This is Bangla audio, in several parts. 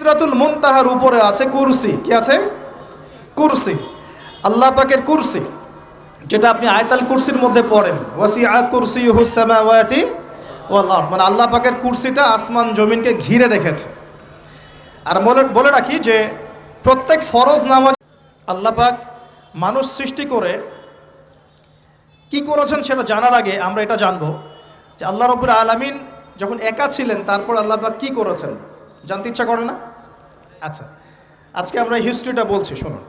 সিদরাতুল মুনতাহার উপরে আছে কুরসি। কি আছে? কুরসি। আল্লাহ পাকের কুরসি, যেটা আপনি আয়াতুল কুরসির মধ্যে পড়েন, ওয়াসিআ কুরসিয়ুহুস সামাওয়াতি ওয়াল আরদ, মানে আল্লাহ পাকের কুরসিটা আসমান জমিনকে ঘিরে রেখেছে। আর বলে রাখি যে প্রত্যেক ফরজ নামাজ আল্লাহ পাক মানুষ সৃষ্টি করে কি করেছেন সেটা জানার আগে আমরা এটা জানবো যে আল্লাহ রাব্বুল আলামিন যখন একা ছিলেন তারপর আল্লাহ পাক কি করেছেন, জানতে ইচ্ছা করে না? আচ্ছা, আজকে আমরা হিস্ট্রিটা বলছি, শুনুন।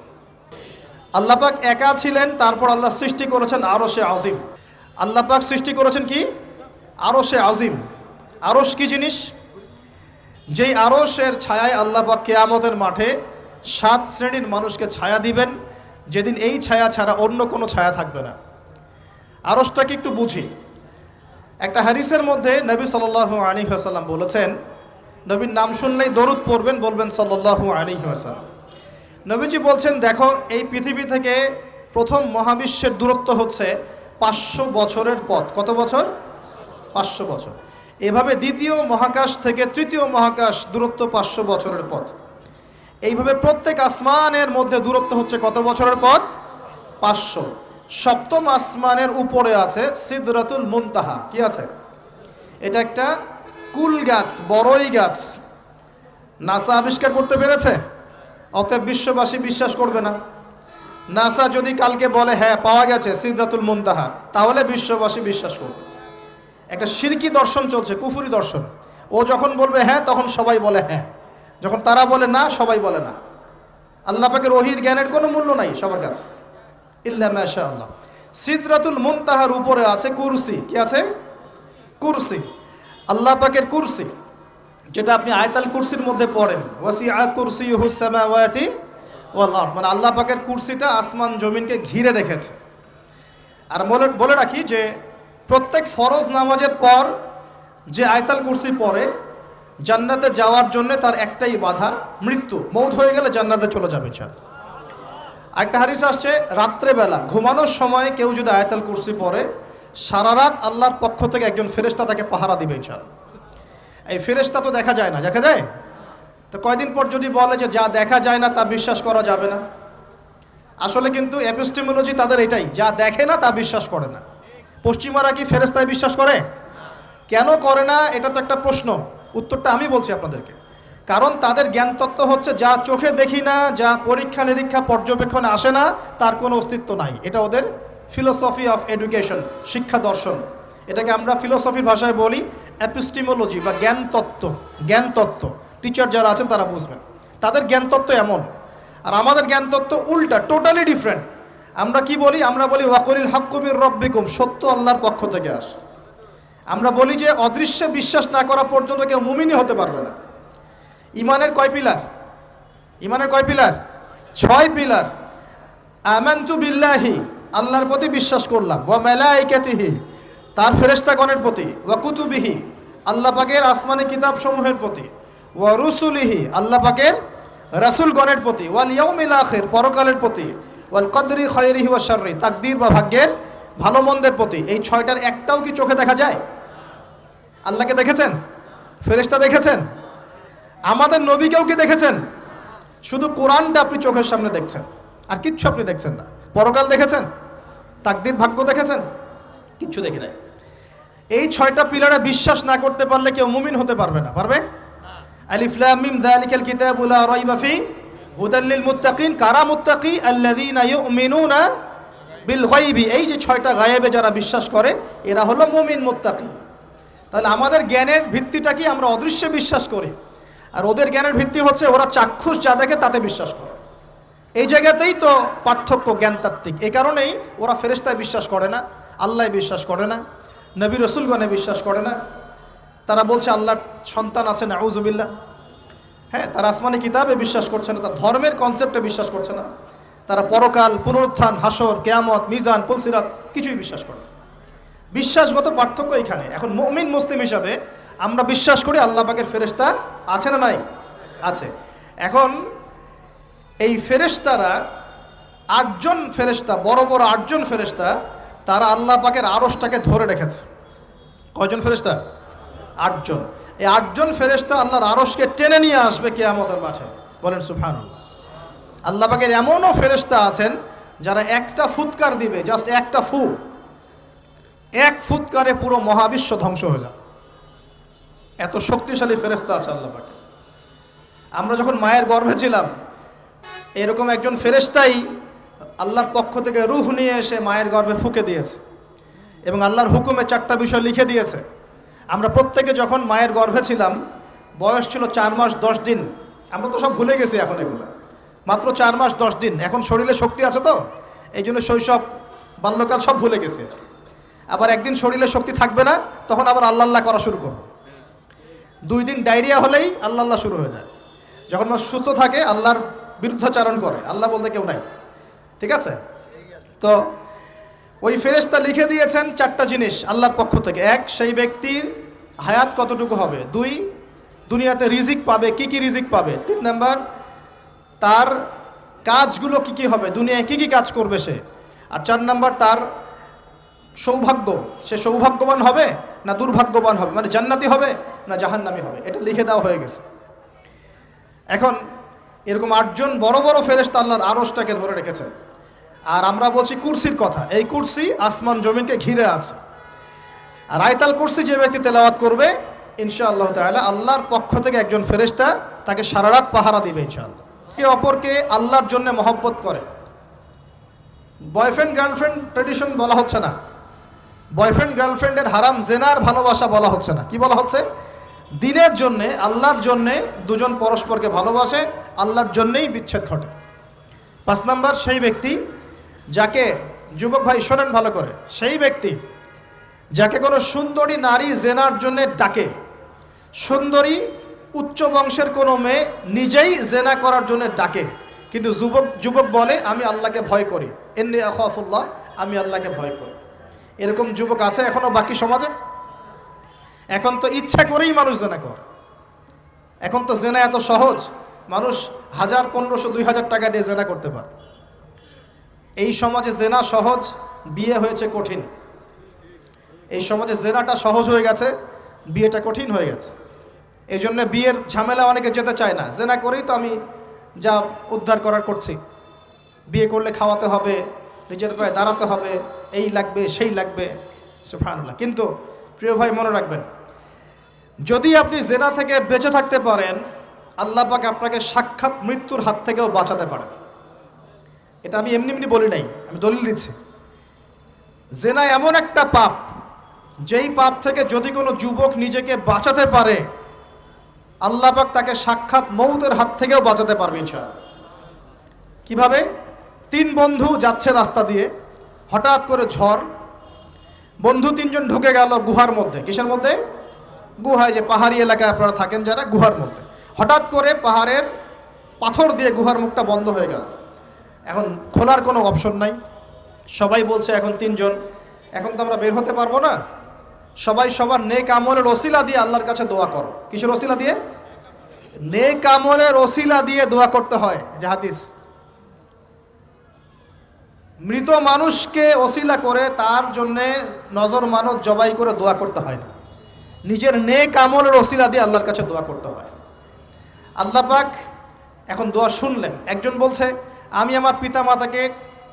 আল্লাহ পাক একা ছিলেন, তারপর আল্লাহ সৃষ্টি করেছেন আরশে আজিম। আল্লাহ পাক সৃষ্টি করেছেন কি? আরশে আজিম। আরশ কি জিনিস? যেই আরশের ছায়ায় আল্লাহ পাক কিয়ামতের মাঠে 7 শ্রেণীর মানুষকে ছায়া দিবেন, যেদিন এই ছায়া ছাড়া অন্য কোনো ছায়া থাকবে না। আরশটাকে একটু বুঝি। একটা হাদিসের মধ্যে নবী সাল্লাল্লাহু আলাইহি ওয়াসাল্লাম বলেছেন, নবীর নাম শুনলেই দরুদ পড়বেন, বলবেন সাল্লাল্লাহু আলাইহি ওয়াসাল্লাম। নবীজি বলছেন, দেখো এই পৃথিবী থেকে প্রথম মহাবিশ্বের দূরত্ব হচ্ছে 500 বছরের পথ। কত বছর? 500 বছর। এভাবে দ্বিতীয় মহাকাশ থেকে তৃতীয় মহাকাশ দূরত্ব 500 বছরের পথ। এইভাবে প্রত্যেক আসমানের মধ্যে দূরত্ব হচ্ছে কত বছরের পথ? 500। সপ্তম আসমানের উপরে আছে সিদরাতুল মুনতাহা। কি আছে? এটা একটা কুল গাছ, বড়ই গাছ। নাসা আবিষ্কার করতে পেরেছে, অতএব বিশ্ববাসী বিশ্বাস করবে না। নাসা যদি কালকে বলে হ্যাঁ পাওয়া গেছে সিদরাতুল মুনতাহা, তাহলে বিশ্ববাসী বিশ্বাস করবে। একটা শিরকি দর্শন চলছে, কুফরি দর্শন। ও যখন বলবে হ্যাঁ, তখন সবাই বলে হ্যাঁ, যখন তারা বলে না, সবাই বলে না। আল্লাহ পাকের ওহীর জ্ঞানের কোনো মূল্য নাই সবার কাছে, ইল্লা মাশাআল্লাহ। সিদরাতুল মুনতাহার উপরে আছে কুরসি। কি আছে? কুরসি। আল্লাহ পাকের কুরসি, যেটা আপনি আয়াতুল কুরসির মধ্যে পড়েন, ওয়াসিআ কুরসিয়ুহুস সামাওয়াতি ওয়াল আরদ, মানে আল্লাহ পাকের কুরসিটা আসমান জমিনকে ঘিরে রেখেছে। আর বলে রাখি যে প্রত্যেক ফরজ নামাজের পর যে আয়াতুল কুরসি পড়ে, জান্নাতে যাওয়ার জন্য তার একটাই বাধা, মৃত্যু। মৌত হয়ে গেলে জান্নাতে চলে যাবে ইনশাআল্লাহ। একটা হাদিস আসছে, রাত্রেবেলা ঘুমানোর সময় কেউ যদি আয়াতুল কুরসি পড়ে, সারা রাত আল্লাহর পক্ষ থেকে একজন ফেরেশতা তাকে পাহারা দিবে ইনশাআল্লাহ। এই ফেরেশতা তো দেখা যায় না, দেখা যায়? তো কয়দিন পর যদি বলে যে যা দেখা যায় না তা বিশ্বাস করা যাবে না, আসলে কিন্তু এপিস্টেমোলজি তাদের এটাই, যা দেখে না তা বিশ্বাস করে না। পশ্চিমারা কি ফেরেশতায় বিশ্বাস করে? কেন করে না? এটা তো একটা প্রশ্ন, উত্তরটা আমি বলছি আপনাদেরকে। কারণ তাদের জ্ঞান তত্ত্ব হচ্ছে যা চোখে দেখি না, যা পরীক্ষা নিরীক্ষা পর্যবেক্ষণে আসে না, তার কোনো অস্তিত্ব নাই। এটা ওদের ফিলোসফি অফ এডুকেশন, শিক্ষা দর্শন। এটাকে আমরা ফিলোসফির ভাষায় বলি এপিস্টিমোলজি বা জ্ঞান তত্ত্ব। জ্ঞান তত্ত্ব টিচার যারা আছেন তারা বুঝবেন, তাদের জ্ঞান তত্ত্ব এমন। আর আমাদের জ্ঞান তত্ত্ব উল্টা, টোটালি ডিফারেন্ট। আমরা কি বলি? আমরা বলি ওয়াকুলিল হাক্কু মির রাব্বিকুম, সত্য আল্লাহর পক্ষ থেকে আসে। আমরা বলি যে অদৃশ্যে বিশ্বাস না করা পর্যন্ত কেউ মুমিনই হতে পারবে না। ইমানের কয় পিলার? ইমানের কয় পিলার? 6 পিলার। আমানতু বিল্লাহি, আল্লাহর প্রতি বিশ্বাস করলাম, ওয়া মালাইকাতিহি, তার ফেরেশতাগণের প্রতি, ওয়া কুতুবিহি, আল্লাহ পাকের আসমানি কিতাব সমূহের প্রতি, ওয়া রুসুলিহি, আল্লাহ পাকের রাসূলগণের প্রতি, ওয়াল ইয়াউমিল আখির, পরকালের প্রতি, ওয়াল কদরি খায়রিহি ওয়া শাররি, তাকদীর বা ভাগ্যের ভালো মন্দের প্রতি। এই 6টার একটাও কি চোখে দেখা যায়? আল্লাহকে দেখেছেন? ফেরেশতা দেখেছেন? আমাদের নবীকেও কি দেখেছেন? শুধু কোরআনটা আপনি চোখের সামনে দেখছেন, আর কিচ্ছু আপনি দেখছেন না। পরকাল দেখেছেন? তাকদীর ভাগ্য দেখেছেন? কিচ্ছু দেখি নাই। এই 6টা পিলারে বিশ্বাস না করতে পারলে কেউ মুমিন হতে পারবে না। পারবে? আলিফ লাম মিম যালিকাল কিতাবু লা রাইবা ফি হুদাল লিল মুত্তাকিন। কারা মুত্তাকি? আল্লাযীনা ইউমিনুনা বিল গায়বি। এই যে 6টা গায়েবে যারা বিশ্বাস করে, এরা হলো মুমিন, মুত্তাকি। তাহলে আমাদের জ্ঞানের ভিত্তিটা কি? আমরা অদৃশ্যে বিশ্বাস করি। আর ওদের জ্ঞানের ভিত্তি হচ্ছে ওরা চাক্ষুষ যা দেখে তাতে বিশ্বাস করে। এই জায়গাতেই তো পার্থক্য জ্ঞানতাত্ত্বিক। এই কারণেই ওরা ফেরেশতায় বিশ্বাস করে না, আল্লাহ বিশ্বাস করে না, নবী রসুলগণে বিশ্বাস করে না। তারা বলছে আল্লাহর সন্তান আছে, নাউজুবিল্লাহ। হ্যাঁ, তারা আসমানি কিতাবে বিশ্বাস করছে না, তার ধর্মের কনসেপ্টে বিশ্বাস করছে না। তারা পরকাল, পুনরুত্থান, হাসর, কিয়ামত, মিজান, পুলসিরাত কিছুই বিশ্বাস করে না। বিশ্বাসগত পার্থক্য এখানে। এখন মুমিন মুসলিম হিসাবে আমরা বিশ্বাস করি আল্লাহ পাকের ফেরেশতা আছে না নাই? আছে। এখন এই ফেরেশতারা 8জন ফেরেশতা, বড় বড় 8জন ফেরেশতা, তারা আল্লাহ পাকের আরশটাকে ধরে রেখেছে। কয়জন ফেরেশতা? 8জন। এই 8 জন ফেরেশতা আল্লাহর আরশকে টেনে নিয়ে আসবে কিয়ামতের মাঠে। বলেন সুবহানাল্লাহ। আল্লাহ পাকের এমনও ফেরেশতা আছেন যারা একটা ফুৎকার দিবে, জাস্ট একটা ফু, এক ফুৎকারে পুরো মহাবিশ্ব ধ্বংস হয়ে যাবে, এত শক্তিশালী ফেরেশতা আছে আল্লাহ পাকে। আমরা যখন মায়ের গর্ভে ছিলাম, এরকম একজন ফেরেশতাই আল্লাহর পক্ষ থেকে রূহ নিয়ে এসে মায়ের গর্ভে ফুঁকে দিয়েছে এবং আল্লাহর হুকুমে 4টা বিষয় লিখে দিয়েছে। আমরা প্রত্যেকে যখন মায়ের গর্ভে ছিলাম, বয়স ছিল 4 মাস 10 দিন। আমরা তো সব ভুলে গেছি এখন, এগুলো মাত্র 4 মাস 10 দিন। এখন শরীরে শক্তি আছে তো, এই জন্য শৈশব বাল্যকাল সব ভুলে গেছে। আবার একদিন শরীরে শক্তি থাকবে না, তখন আবার আল্লাহ আল্লাহ করা শুরু করবো। 2 দিন ডায়রিয়া হলেই আল্লাহ আল্লাহ শুরু হয়ে যায়। যখন মানুষ সুস্থ থাকে আল্লাহর বিরুদ্ধাচারণ করে, আল্লাহ বলতে কেউ নাই। ঠিক আছে? তো ওই ফেরেশতা লিখে দিয়েছেন 4টা জিনিস আল্লাহর পক্ষ থেকে। 1, সেই ব্যক্তির হায়াত কতটুকু হবে। 2, দুনিয়াতে রিজিক পাবে, কি কি রিজিক পাবে। 3 নাম্বার, তার কাজগুলো কি কি হবে, দুনিয়ায় কি কি কাজ করবে সে। আর 4 নাম্বার, তার সৌভাগ্য, সে সৌভাগ্যবান হবে না দুর্ভাগ্যবান হবে, মানে জান্নাতি হবে না জাহান্নামী হবে। এটা লিখে দেওয়া হয়ে গেছে। এখন এরকম 8 জন বড় বড় ফেরেশতা আল্লাহর আরশটাকে ধরে রেখেছেন। আর আমরা বলছি কুরসির কথা। এই কুরসি আসমান জমিনকে ঘিরে আছে। আর আয়াতুল কুরসি যে ব্যক্তি তেলাওয়াত করবে, ইনশাআল্লাহ তাআলা আল্লাহর পক্ষ থেকে একজন ফেরেশতা তাকে সারা রাত পাহারা দিবে ইনশাআল্লাহ। একে অপরকে আল্লাহর জন্য মহব্বত করে। বয়ফ্রেন্ড গার্লফ্রেন্ড ট্রেডিশন বলা হচ্ছে না, বয়ফ্রেন্ড গার্লফ্রেন্ডের হারাম জেনার ভালোবাসা বলা হচ্ছে না। কি বলা হচ্ছে? দিনের জন্যে, আল্লাহর জন্যে দুজন পরস্পরকে ভালোবাসে, আল্লাহর জন্যেই বিচ্ছেদ ঘটে। 5 নাম্বার, সেই ব্যক্তি যাকে, যুবক ভাই শোনেন ভালো করে, সেই ব্যক্তি যাকে কোনো সুন্দরী নারী জেনার জন্যে ডাকে, সুন্দরী উচ্চ বংশের কোনো মেয়ে নিজেই জেনা করার জন্য ডাকে, কিন্তু যুবক বলে আমি আল্লাহকে ভয় করি, ইন্নী আখাফুল্লাহ, আমি আল্লাহকে ভয় করি। এরকম যুবক আছে এখনো বাকি সমাজে? এখন তো ইচ্ছা করেই মানুষ জেনা করে। এখন তো জেনা এত সহজ, মানুষ 1000, 1500, 2000 টাকা দিয়ে জেনা করতে পারে। এই সমাজে জেনা সহজ, বিয়ে হয়েছে কঠিন। এই সমাজে জেনাটা সহজ হয়ে গেছে, বিয়েটা কঠিন হয়ে গেছে। এই জন্য বিয়ের ঝামেলা অনেকে যেতে চায় না। জেনা করেই তো আমি যা উদ্ধার করার করছি, বিয়ে করলে খাওয়াতে হবে, নিজের পায়ে দাঁড়াতে হবে, এই লাগবে সেই লাগবে, সুবহানাল্লাহ। কিন্তু প্রিয় ভাই মনে রাখবেন, যদি আপনি জেনা থেকে বেঁচে থাকতে পারেন, আল্লাহ পাক আপনাকে সাক্ষাৎ মৃত্যুর হাত থেকেও বাঁচাতে পারেন। এটা আমি এমনি এমনি বলি নাই, আমি দলিল দিচ্ছি। জেনা এমন একটা পাপ, যেই পাপ থেকে যদি কোনো যুবক নিজেকে বাঁচাতে পারে, আল্লাহ পাক তাকে সাক্ষাৎ মৌতের হাত থেকেও বাঁচাতে পারবে ইনশাআল্লাহ। কিভাবে? 3 বন্ধু যাচ্ছে রাস্তা দিয়ে, হঠাৎ করে ঝড়, বন্ধু 3 জন ঢুকে গেল গুহার মধ্যে। কিসের মধ্যে? গুহায়, যে পাহাড়ি এলাকায় আপনারা থাকেন যারা, গুহার মধ্যে। হঠাৎ করে পাহাড়ের পাথর দিয়ে গুহার মুখটা বন্ধ হয়ে গেল। এখন খোলার কোনো অপশন নাই। সবাই বলছে এখন 3 জন, এখন তো আমরা বের হতে পারবো না, সবাই সবার নেক আমলের ওসিলা দিয়ে আল্লাহর কাছে দোয়া করো। কিসের ওসিলা দিয়ে? নেক আমলের ওসিলা দিয়ে দোয়া করতে হয়। যে হাদিস, মৃত মানুষকে ওসিলা করে তার জন্যে নজর মানত জবাই করে দোয়া করতে হয় না, নিজের নেক আমলের ওসিলা দিয়ে আল্লাহর কাছে দোয়া করতে হয়। আল্লাহ পাক এখন দোয়া শুনলেন। একজন বলছে আমি আমার পিতা মাতাকে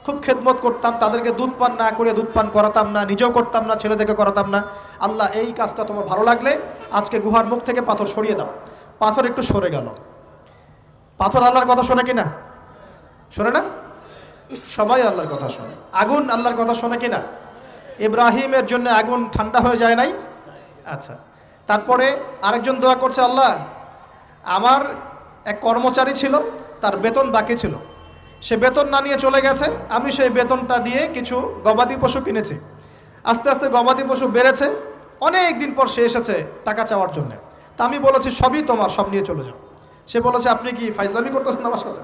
খুব খেদমত করতাম, তাদেরকে দুধ পান না করে দুধ পান করাতাম না, নিজেও করতাম না, ছেলেদেরকে করাতাম না। আল্লাহ এই কাজটা তোমার ভালো লাগলে আজকে গুহার মুখ থেকে পাথর সরিয়ে দাও। পাথর একটু সরে গেল। পাথর আল্লাহর কথা শোনে কিনা? শোনে না? সবাই আল্লাহর কথা শোনে। আগুন আল্লাহর কথা শোনে কিনা? ইব্রাহিমের জন্য আগুন ঠান্ডা হয়ে যায় নাই? আচ্ছা, তারপরে আরেকজন দোয়া করছে, আল্লাহ আমার এক কর্মচারী ছিল, তার বেতন বাকি ছিল, সে বেতন না নিয়ে চলে গেছে, আমি সেই বেতনটা দিয়ে কিছু গবাদি পশু কিনেছি। আস্তে আস্তে গবাদি পশু বেড়েছে, অনেক দিন পর সে এসেছে টাকা চাওয়ার জন্য। তা আমি বলেছি সবই তোমার, সব নিয়ে চলে যাও। সে বলেছে আপনি কি ফাইজলামি করতেছেন আমার সাথে?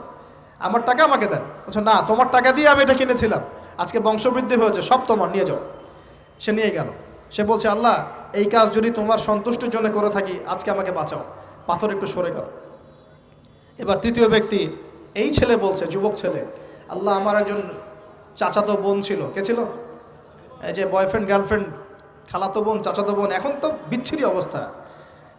আমার টাকা আমাকে দেন। বলছে না, তোমার টাকা দিয়ে আমি এটা কিনেছিলাম, আজকে বংশবৃদ্ধি হয়েছে, সব তোমার, নিয়ে যাও। সে নিয়ে গেল। সে বলছে আল্লাহ এই কাজ যদি তোমার সন্তুষ্টির জন্য করে থাকি, আজকে আমাকে বাঁচাও। পাথর একটু সরে গেল। এবার তৃতীয় ব্যক্তি, এই ছেলে বলছে, যুবক ছেলে, আল্লাহ আমার একজন চাচাতো বোন ছিল। কে ছিল? এই যে বয়ফ্রেন্ড গার্লফ্রেন্ড, খালাতো বোন, চাচাতো বোন, এখন তো বিচ্ছিরি অবস্থা।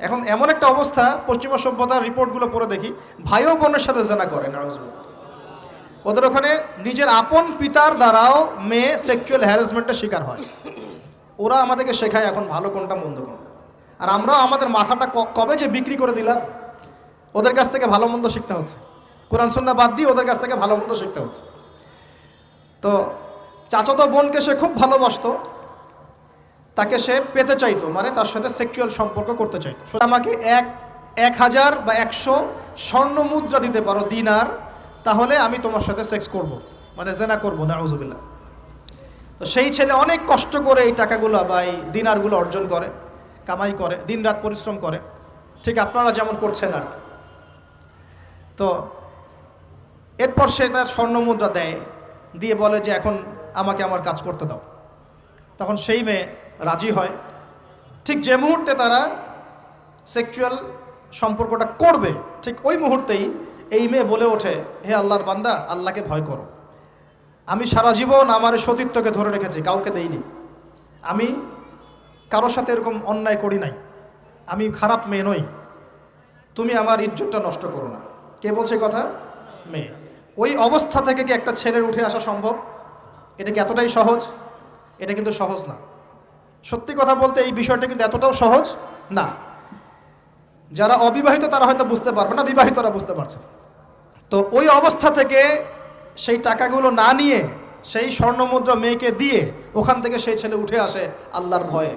এখন এমন একটা অবস্থা, পশ্চিমা সভ্যতার রিপোর্টগুলো পড়ে দেখি, ভাই ও বোনের সাথে জেনা করে নাউজুবিল্লাহ। ওদের ওখানে নিজের আপন পিতার দ্বারাও মেয়ে সেক্সুয়াল হ্যারাসমেন্টের শিকার হয়। ওরা আমাদেরকে শেখায় এখন ভালো কোনটা মন্দ কোনটা, আর আমরাও আমাদের মাথাটা কবে যে বিক্রি করে দিলাম। ওদের কাছ থেকে ভালো মন্দ শিখতে হচ্ছে, কোরআন সুন্নাহ বাদ দিয়ে ওদের কাছ থেকে ভালো মন্দ শিখতে হচ্ছে। তো চাচাতো বোনকে সে খুব ভালোবাসতো, তাকে সে পেতে চাইতো, মানে তার সাথে সেক্সুয়াল সম্পর্ক করতে চাইতো। আমাকে 1000 বা 100 স্বর্ণ মুদ্রা দিতে পারো, দিনার, তাহলে আমি তোমার সাথে সেক্স করব, মানে জেনা করবো, নাউজুবিল্লাহ। তো সেই ছেলে অনেক কষ্ট করে এই টাকাগুলো বা এই দিনারগুলো অর্জন করে, কামাই করে, দিনরাত পরিশ্রম করে, ঠিক আপনারা যেমন করছেন আর কি। তো এরপর সে তার স্বর্ণ মুদ্রা দেয়, দিয়ে বলে যে এখন আমাকে আমার কাজ করতে দাও। তখন সেই মেয়ে রাজি হয়। ঠিক যে মুহূর্তে তারা সেক্সুয়াল সম্পর্কটা করবে, ঠিক ওই মুহূর্তেই এই মেয়ে বলে ওঠে, হে আল্লাহর বান্দা, আল্লাহকে ভয় করো। আমি সারা জীবন আমার সতীত্বকে ধরে রেখেছি, কাউকে দেইনি, আমি কারোর সাথে এরকম অন্যায় করি নাই, আমি খারাপ মেয়ে নই, তুমি আমার ইজ্জতটা নষ্ট করো না। কে বলছে কথা? মেয়ে। ওই অবস্থা থেকে কি একটা ছেলের উঠে আসা সম্ভব? এটা কি এতটাই সহজ? এটা কিন্তু সহজ না। সত্যি কথা বলতে এই বিষয়টা কিন্তু এতটাও সহজ না। যারা অবিবাহিত তারা হয়তো বুঝতে পারবে না, বিবাহিতরা বুঝতে পারছে। তো ওই অবস্থা থেকে সেই টাকাগুলো না নিয়ে সেই স্বর্ণমুদ্রা মেয়েকে দিয়ে ওখান থেকে সেই ছেলে উঠে আসে আল্লাহর ভয়ে।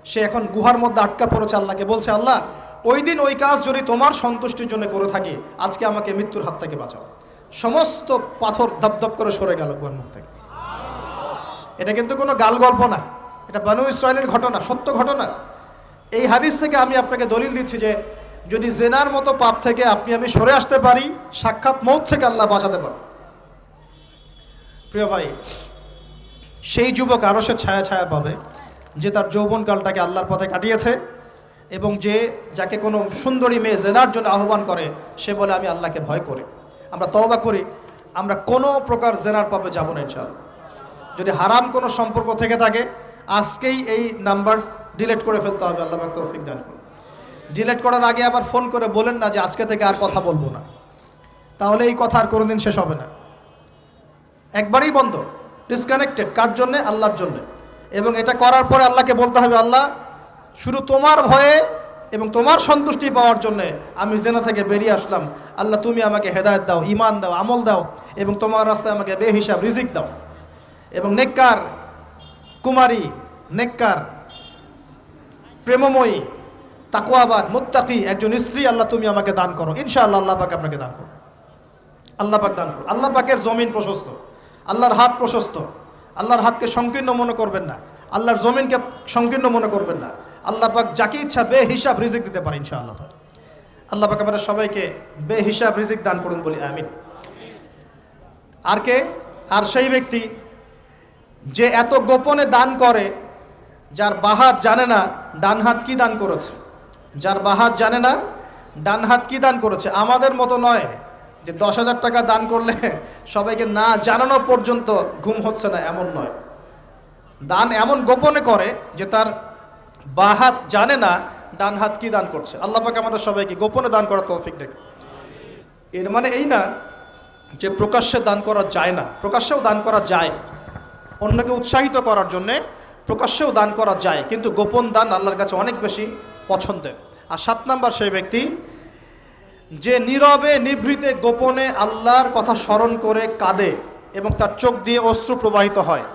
সে এখন গুহার মধ্যে আটকা পড়েছে, আল্লাহকে বলছে, আল্লাহ ওই দিন ওই কাজ যদি তোমার সন্তুষ্টির জন্য করে থাকি, আজকে আমাকে মৃত্যুর হাত থেকে বাঁচাও। সমস্ত পাথর ধপধপ করে সরে গেল গুহার মুখ থেকে। এটা কিন্তু কোনো গাল গল্প না, এটা বনু ইসরায়েলের ঘটনা, সত্য ঘটনা। এই হাদিস থেকে আমি আপনাকে দলিল দিচ্ছি যে যদি জেনার মতো পাপ থেকে আমি সরে আসতে পারি, সাক্ষাৎ মৌত থেকে আল্লাহ বাঁচাতে পারে। প্রিয় ভাই, সেই যুবক আরশের ছায়া ছায়া পাবে যে তার যৌবনকালটাকে আল্লাহর পথে কাটিয়েছে, এবং যাকে কোনো সুন্দরী মেয়ে জেনার জন্য আহ্বান করে, সে বলে আমি আল্লাহকে ভয় করি। আমরা তওবা করি, আমরা কোনো প্রকার জেনার পাপে যাব না ইনশাআল্লাহ। যদি হারাম কোনো সম্পর্ক থেকে থাকে, আজকেই এই নাম্বার ডিলিট করে ফেলতে হবে। আল্লাহ পাক তৌফিক দান করুন। ডিলিট করার আগে আবার ফোন করে বলেন না যে আজকে থেকে আর কথা বলবো না, তাহলে এই কথা আর কোনোদিন শেষ হবে না। একবারই বন্ধ, ডিসকানেক্টেড। কার জন্যে? আল্লাহর জন্যে। এবং এটা করার পরে আল্লাহকে বলতে হবে, আল্লাহ শুধু তোমার ভয়ে এবং তোমার সন্তুষ্টি পাওয়ার জন্যে আমি জেনা থেকে বেরিয়ে আসলাম। আল্লাহ তুমি আমাকে হেদায়েত দাও, ঈমান দাও, আমল দাও, এবং তোমার রাস্তায় আমাকে বেহিসাব রিজিক দাও, এবং নেককার কুমারী, নেককার প্রেমময়ী, তাকওয়াবান, মুত্তাকি একজন স্ত্রী আল্লাহ তুমি আমাকে দান করো। ইনশাআল্লাহ আল্লাহ পাক আপনাকে দান করো। আল্লাহ পাক দান করো। আল্লাহ পাকের জমিন প্রশস্ত, আল্লাহর হাত প্রশস্ত। আল্লাহর হাতকে সংকীর্ণ মনে করবেন না, আল্লাহর জমিনকে সংকীর্ণ মনে করবেন না। আল্লাহ পাক যাকে ইচ্ছা বেহিসাব রিজিক দিতে পারে ইনশাআল্লাহ। আল্লাহ পাক আমাদের সবাইকে বেহিসাব রিজিক দান করুন বলি আমিন। আর কে? আর সেই ব্যক্তি যে এত গোপনে দান করে, যার বাহাত জানে না ডান হাত কি দান করেছে, যার বাহাত জানে না ডান হাত কি দান করেছে। আমাদের মতো নয় যে 10,000 টাকা দান করলে সবাইকে না জানানো পর্যন্ত ঘুম হচ্ছে না, এমন নয়। দান এমন গোপনে করে যে তার বাহাত জানে না ডান হাত কি দান করছে। আল্লাহ পাক আমাদের সবাইকে গোপনে দান করার তৌফিক দেন। এর মানে এই না যে প্রকাশ্যে দান করা যায় না, প্রকাশ্যেও দান করা যায়। অন্যকে উৎসাহিত করার জন্যে প্রকাশ্যেও দান করা যায়, কিন্তু গোপন দান আল্লাহর কাছে অনেক বেশি পছন্দের। আর 7 নাম্বার সেই ব্যক্তি যে নীরবে নিভৃতে গোপনে আল্লাহর কথা স্মরণ করে কাঁদে এবং তার চোখ দিয়ে অশ্রু প্রবাহিত হয়।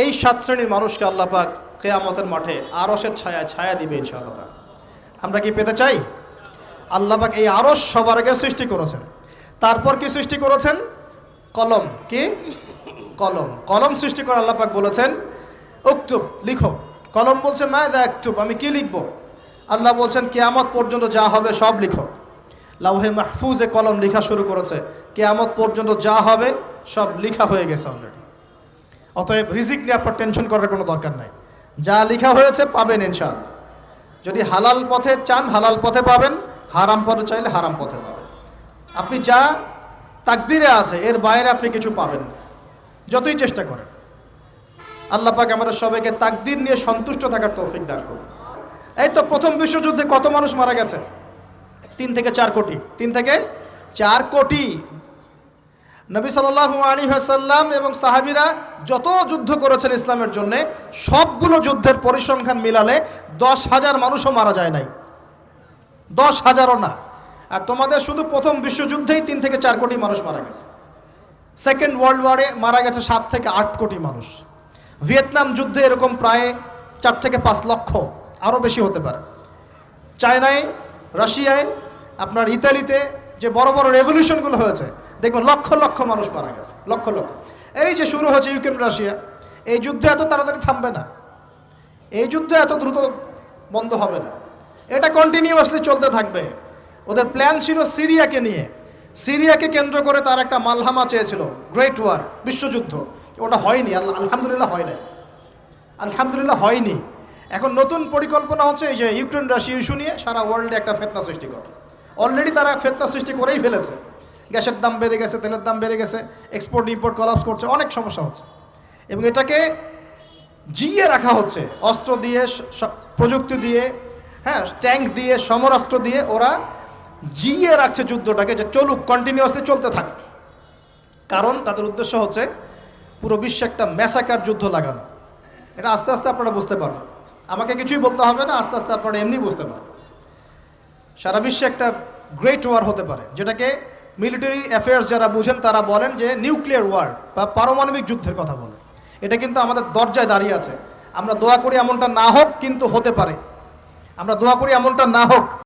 এই 7 শ্রেণীর মানুষকে আল্লাহ পাক কিয়ামতের মাঠে আরশের ছায়ায় ছায়া দিবে ইনশাআল্লাহ। আমরা কি পেতে চাই? আল্লাহ পাক এই আরশ সবার আগে সৃষ্টি করেছেন। তারপর কি সৃষ্টি করেছেন? কলম। কি? কলম। কলম সৃষ্টি করে আল্লাহ পাক বলেছেন উকতুব, লিখো। কলম বলছে মাযা আকতুব, আমি কি লিখবো? আল্লাহ বলছেন কিয়ামত পর্যন্ত যা হবে সব লিখো। লাউহে মাহফুজে কলম লেখা শুরু করেছে, কিয়ামত পর্যন্ত যা হবে সব লেখা হয়ে গেছে অলরেডি। অতএব রিজিক নিয়ে আপনার টেনশন করার কোনো দরকার নাই। যা লেখা হয়েছে পাবেন ইনশাআল্লাহ। যদি হালাল পথে চান হালাল পথে পাবেন, হারাম পথে চাইলে হারাম পথে পাবেন। আপনি যা তাকদিরে আছে এর বাইরে আপনি কিছু পাবেন না, যতই চেষ্টা করেন। আল্লাহ পাক আমাদের সবাইকে তাকদির নিয়ে সন্তুষ্ট থাকার তৌফিক দান করুন। এই তো প্রথম বিশ্বযুদ্ধে কত মানুষ মারা গেছে? 3 থেকে 4 কোটি। 3 থেকে 4 কোটি। নবী সাল্লাল্লাহু আলাইহি ওয়াসাল্লাম এবং সাহাবীরা যত যুদ্ধ করেছেন ইসলামের জন্য, সবগুলো যুদ্ধের পরিসংখ্যান মিলালে 10,000 মানুষও মারা যায় নাই, 10,000ও না। আর তোমাদের শুধু প্রথম বিশ্বযুদ্ধেই 3 থেকে 4 কোটি মানুষ মারা গেছে। সেকেন্ড ওয়ার্ল্ড ওয়ারে মারা গেছে 7 থেকে 8 কোটি মানুষ। ভিয়েতনাম যুদ্ধে এরকম প্রায় 4 থেকে 5 লক্ষ, আরও বেশি হতে পারে। চায়নায়, রাশিয়ায়, আপনার ইতালিতে যে বড় বড় রেভলিউশনগুলো হয়েছে, দেখবেন লক্ষ লক্ষ মানুষ মারা গেছে, লক্ষ লক্ষ। এই যে শুরু হয়েছে ইউক্রেন রাশিয়া, এই যুদ্ধ এত তাড়াতাড়ি থামবে না, এই যুদ্ধ এত দ্রুত বন্ধ হবে না, এটা কন্টিনিউয়াসলি চলতে থাকবে। ওদের প্ল্যান ছিল সিরিয়াকে নিয়ে, সিরিয়াকে কেন্দ্র করে তার একটা মালহামা চেয়েছিল, গ্রেট ওয়ার, বিশ্বযুদ্ধ। ওটা হয়নি, আলহামদুলিল্লাহ হয় না, আলহামদুলিল্লাহ হয়নি। এখন নতুন পরিকল্পনা হচ্ছে এই যে ইউক্রেন রাশিয়া ইস্যু নিয়ে সারা ওয়ার্ল্ডে একটা ফেতনা সৃষ্টি করে। অলরেডি তারা ফেতনা সৃষ্টি করেই ফেলেছে। গ্যাসের দাম বেড়ে গেছে, তেলের দাম বেড়ে গেছে, এক্সপোর্ট ইম্পোর্ট কলাপস করছে, অনেক সমস্যা হচ্ছে। এবং এটাকে জিইয়ে রাখা হচ্ছে অস্ত্র দিয়ে, প্রযুক্তি দিয়ে, হ্যাঁ, ট্যাঙ্ক দিয়ে, সমরাস্ত্র দিয়ে ওরা জিইয়ে রাখছে যুদ্ধটাকে, যে চলুক, কন্টিনিউয়াসলি চলতে থাক। কারণ তাদের উদ্দেশ্য হচ্ছে পুরো বিশ্বে একটা ম্যাসাকার যুদ্ধ লাগানো। এটা আস্তে আস্তে আপনারা বুঝতে পারবেন, আমাকে কিছুই বলতে হবে না, আস্তে আস্তে আপনারা এমনি বুঝতে পারবেন। সারা বিশ্বে একটা গ্রেট ওয়ার হতে পারে, যেটাকে মিলিটারি অ্যাফেয়ার্স যারা বুঝেন তারা বলেন যে নিউক্লিয়ার ওয়ার বা পারমাণবিক যুদ্ধের কথা বলেন। এটা কিন্তু আমাদের দরজায় দাঁড়িয়ে আছে। আমরা দোয়া করি এমনটা না হোক, কিন্তু হতে পারে। আমরা দোয়া করি এমনটা না হোক।